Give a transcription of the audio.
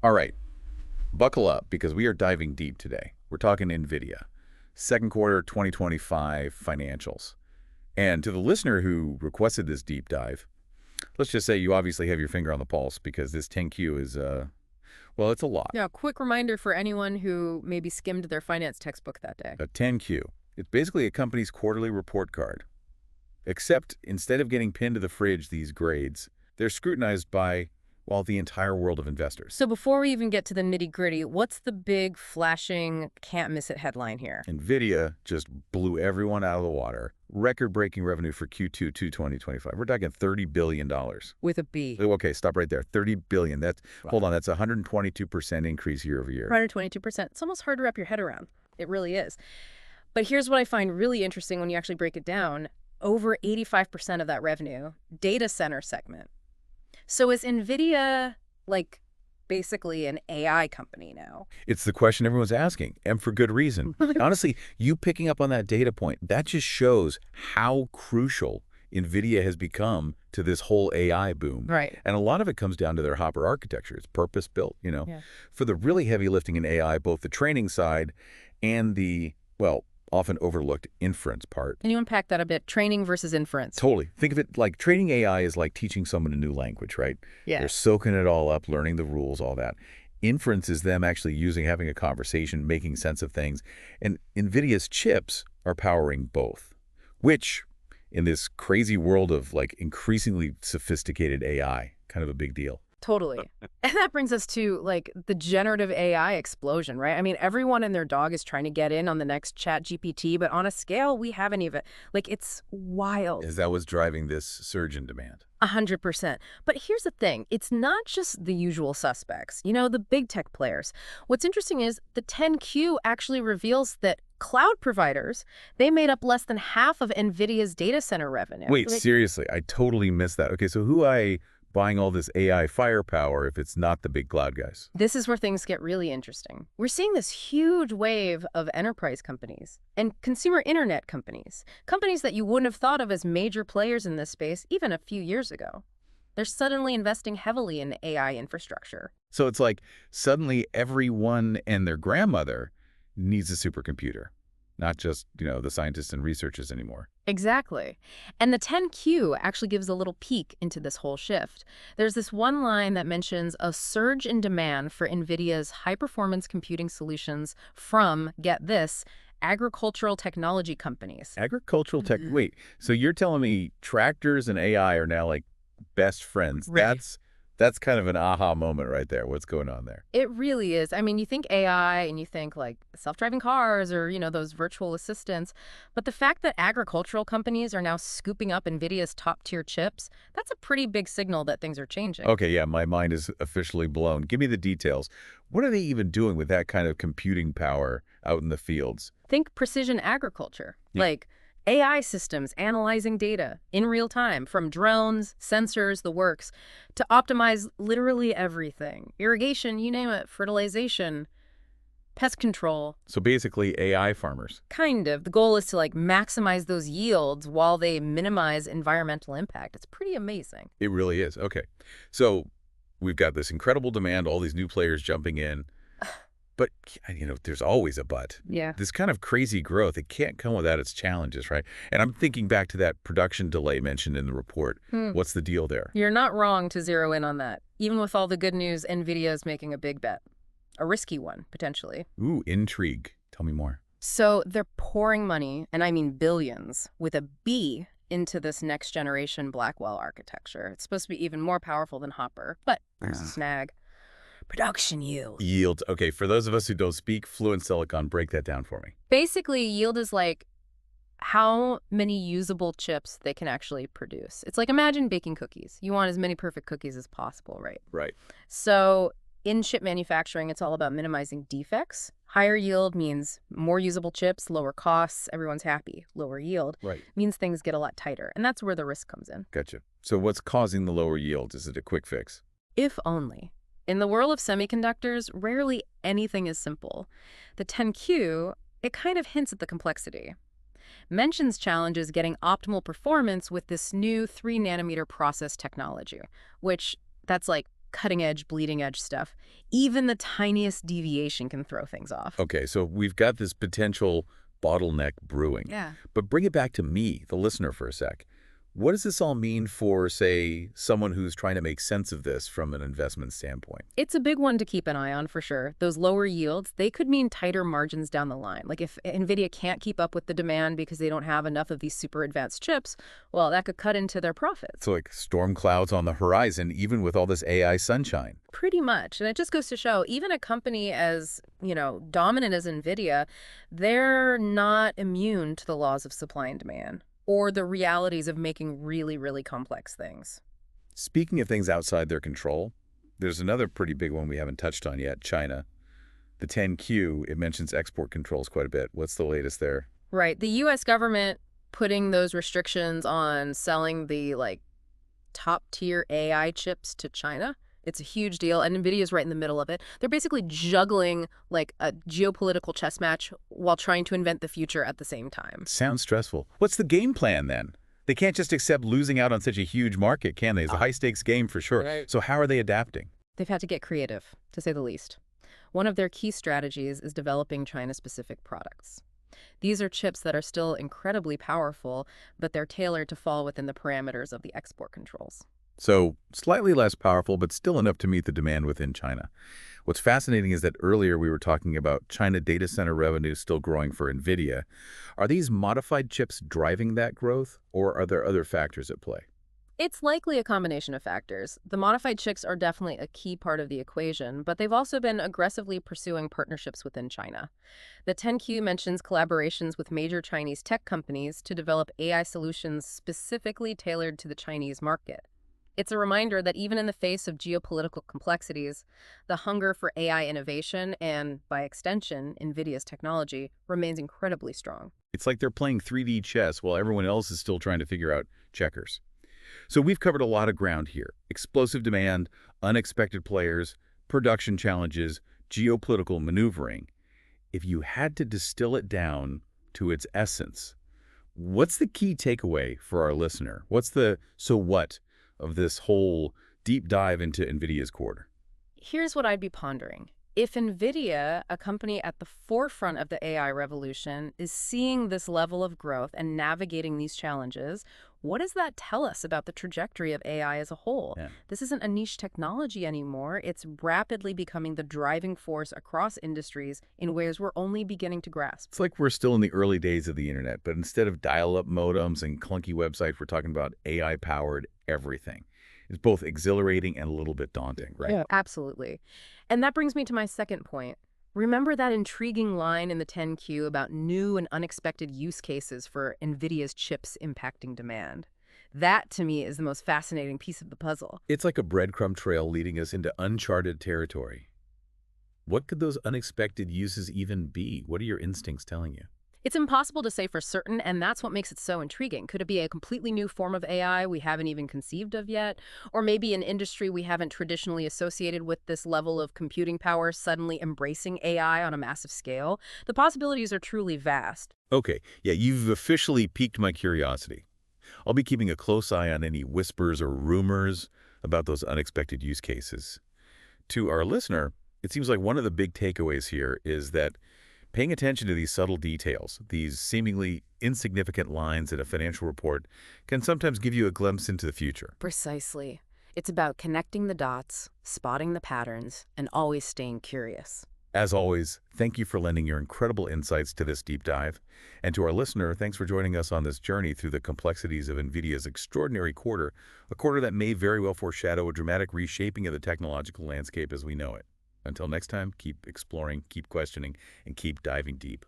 All right, buckle up because we are diving deep today. We're talking NVIDIA, second quarter 2025 financials. And to the listener who requested this deep dive, let's just say you obviously have your finger on the pulse because this 10Q is, well, it's a lot. Yeah, quick reminder for anyone who maybe skimmed their finance textbook that day. A 10Q. It's basically a company's quarterly report card. Except instead of getting pinned to the fridge, these grades, they're scrutinized by, well, the entire world of investors. So before we even get to the nitty-gritty, what's the big, flashing, can't-miss-it headline here? NVIDIA just blew everyone out of the water. Record-breaking revenue for Q2 2025. We're talking $30 billion. With a B. Okay, stop right there. $30 billion. Wow. Hold on, that's a 122% increase year over year. 122%. It's almost hard to wrap your head around. It really is. But here's what I find really interesting when you actually break it down. Over 85% of that revenue, data center segment. So is NVIDIA, like, basically an AI company now? It's the question everyone's asking, and for good reason. Honestly, you picking up on that data point, that just shows how crucial NVIDIA has become to this whole AI boom. Right. And a lot of it comes down to their Hopper architecture. It's purpose-built, Yeah. for the really heavy lifting in AI, both the training side and the, well, often overlooked inference part. Can you unpack that a bit? Training versus inference. Totally. Think of it like training AI is like teaching someone a new language, right? Yeah. They're soaking it all up, learning the rules, all that. Inference is them actually having a conversation, making sense of things. And NVIDIA's chips are powering both, which in this crazy world of like increasingly sophisticated AI, kind of a big deal. Totally. And that brings us to, like, the generative AI explosion, right? I mean, everyone and their dog is trying to get in on the next Chat GPT, but on a scale we haven't even, like, it's wild. Is that what's driving this surge in demand? 100%. But here's the thing. It's not just the usual suspects, the big tech players. What's interesting is the 10Q actually reveals that cloud providers, they made up less than half of NVIDIA's data center revenue. Wait, seriously, I totally missed that. Okay, so who buying all this AI firepower if it's not the big cloud guys? This is where things get really interesting. We're seeing this huge wave of enterprise companies and consumer internet companies, companies that you wouldn't have thought of as major players in this space even a few years ago. They're suddenly investing heavily in AI infrastructure. So it's like suddenly everyone and their grandmother needs a supercomputer, not just, the scientists and researchers anymore. Exactly. And the 10Q actually gives a little peek into this whole shift. There's this one line that mentions a surge in demand for NVIDIA's high-performance computing solutions from, get this, agricultural technology companies. Agricultural tech. Wait, so you're telling me tractors and AI are now like best friends? Right. That's kind of an aha moment right there. What's going on there? It really is. I mean, you think AI and you think like self-driving cars or, those virtual assistants. But the fact that agricultural companies are now scooping up NVIDIA's top-tier chips, that's a pretty big signal that things are changing. Okay, yeah, my mind is officially blown. Give me the details. What are they even doing with that kind of computing power out in the fields? Think precision agriculture, like AI systems analyzing data in real time from drones, sensors, the works, to optimize literally everything. Irrigation, you name it, fertilization, pest control. So basically AI farmers. Kind of. The goal is to maximize those yields while they minimize environmental impact. It's pretty amazing. It really is. Okay. So we've got this incredible demand, all these new players jumping in. But, there's always a but. Yeah. This kind of crazy growth, it can't come without its challenges, right? And I'm thinking back to that production delay mentioned in the report. What's the deal there? You're not wrong to zero in on that. Even with all the good news, NVIDIA is making a big bet. A risky one, potentially. Ooh, intrigue. Tell me more. So they're pouring money, and I mean billions, with a B, into this next-generation Blackwell architecture. It's supposed to be even more powerful than Hopper, but there's a snag. Production yield. Yield. Okay, for those of us who don't speak fluent Silicon, break that down for me. Basically, yield is like how many usable chips they can actually produce. It's like imagine baking cookies. You want as many perfect cookies as possible, right? Right. So in chip manufacturing, it's all about minimizing defects. Higher yield means more usable chips, lower costs, everyone's happy. Lower yield means things get a lot tighter, and that's where the risk comes in. Gotcha. So what's causing the lower yield? Is it a quick fix? If only. In the world of semiconductors, rarely anything is simple. The 10Q, it kind of hints at the complexity. Mentions challenges getting optimal performance with this new 3-nanometer process technology, which that's like cutting-edge, bleeding-edge stuff. Even the tiniest deviation can throw things off. Okay, so we've got this potential bottleneck brewing. Yeah. But bring it back to me, the listener, for a sec. What does this all mean for, say, someone who's trying to make sense of this from an investment standpoint? It's a big one to keep an eye on for sure. Those lower yields, they could mean tighter margins down the line. Like if NVIDIA can't keep up with the demand because they don't have enough of these super advanced chips, well, that could cut into their profits. So like storm clouds on the horizon, even with all this AI sunshine. Pretty much. And it just goes to show, even a company as, dominant as NVIDIA, they're not immune to the laws of supply and demand or the realities of making really, really complex things. Speaking of things outside their control, there's another pretty big one we haven't touched on yet, China. The 10Q, it mentions export controls quite a bit. What's the latest there? Right. The U.S. government putting those restrictions on selling the, top-tier AI chips to China. It's a huge deal, and NVIDIA's right in the middle of it. They're basically juggling, a geopolitical chess match while trying to invent the future at the same time. Sounds stressful. What's the game plan, then? They can't just accept losing out on such a huge market, can they? It's a high-stakes game for sure. Right. So how are they adapting? They've had to get creative, to say the least. One of their key strategies is developing China-specific products. These are chips that are still incredibly powerful, but they're tailored to fall within the parameters of the export controls. So slightly less powerful, but still enough to meet the demand within China. What's fascinating is that earlier we were talking about China data center revenue still growing for NVIDIA. Are these modified chips driving that growth, or are there other factors at play? It's likely a combination of factors. The modified chips are definitely a key part of the equation, but they've also been aggressively pursuing partnerships within China. The 10Q mentions collaborations with major Chinese tech companies to develop AI solutions specifically tailored to the Chinese market. It's a reminder that even in the face of geopolitical complexities, the hunger for AI innovation and, by extension, NVIDIA's technology remains incredibly strong. It's like they're playing 3D chess while everyone else is still trying to figure out checkers. So we've covered a lot of ground here. Explosive demand, unexpected players, production challenges, geopolitical maneuvering. If you had to distill it down to its essence, what's the key takeaway for our listener? What's the so what of this whole deep dive into NVIDIA's quarter? Here's what I'd be pondering. If NVIDIA, a company at the forefront of the AI revolution, is seeing this level of growth and navigating these challenges, what does that tell us about the trajectory of AI as a whole? Yeah. This isn't a niche technology anymore. It's rapidly becoming the driving force across industries in ways we're only beginning to grasp. It's like we're still in the early days of the internet, but instead of dial-up modems and clunky websites, we're talking about AI-powered everything. It's both exhilarating and a little bit daunting, right? Yeah, absolutely. And that brings me to my second point. Remember that intriguing line in the 10Q about new and unexpected use cases for NVIDIA's chips impacting demand? That, to me, is the most fascinating piece of the puzzle. It's like a breadcrumb trail leading us into uncharted territory. What could those unexpected uses even be? What are your instincts telling you? It's impossible to say for certain, and that's what makes it so intriguing. Could it be a completely new form of AI we haven't even conceived of yet? Or maybe an industry we haven't traditionally associated with this level of computing power suddenly embracing AI on a massive scale? The possibilities are truly vast. Okay, yeah, you've officially piqued my curiosity. I'll be keeping a close eye on any whispers or rumors about those unexpected use cases. To our listener, it seems like one of the big takeaways here is that paying attention to these subtle details, these seemingly insignificant lines in a financial report, can sometimes give you a glimpse into the future. Precisely. It's about connecting the dots, spotting the patterns, and always staying curious. As always, thank you for lending your incredible insights to this deep dive. And to our listener, thanks for joining us on this journey through the complexities of NVIDIA's extraordinary quarter, a quarter that may very well foreshadow a dramatic reshaping of the technological landscape as we know it. Until next time, keep exploring, keep questioning, and keep diving deep.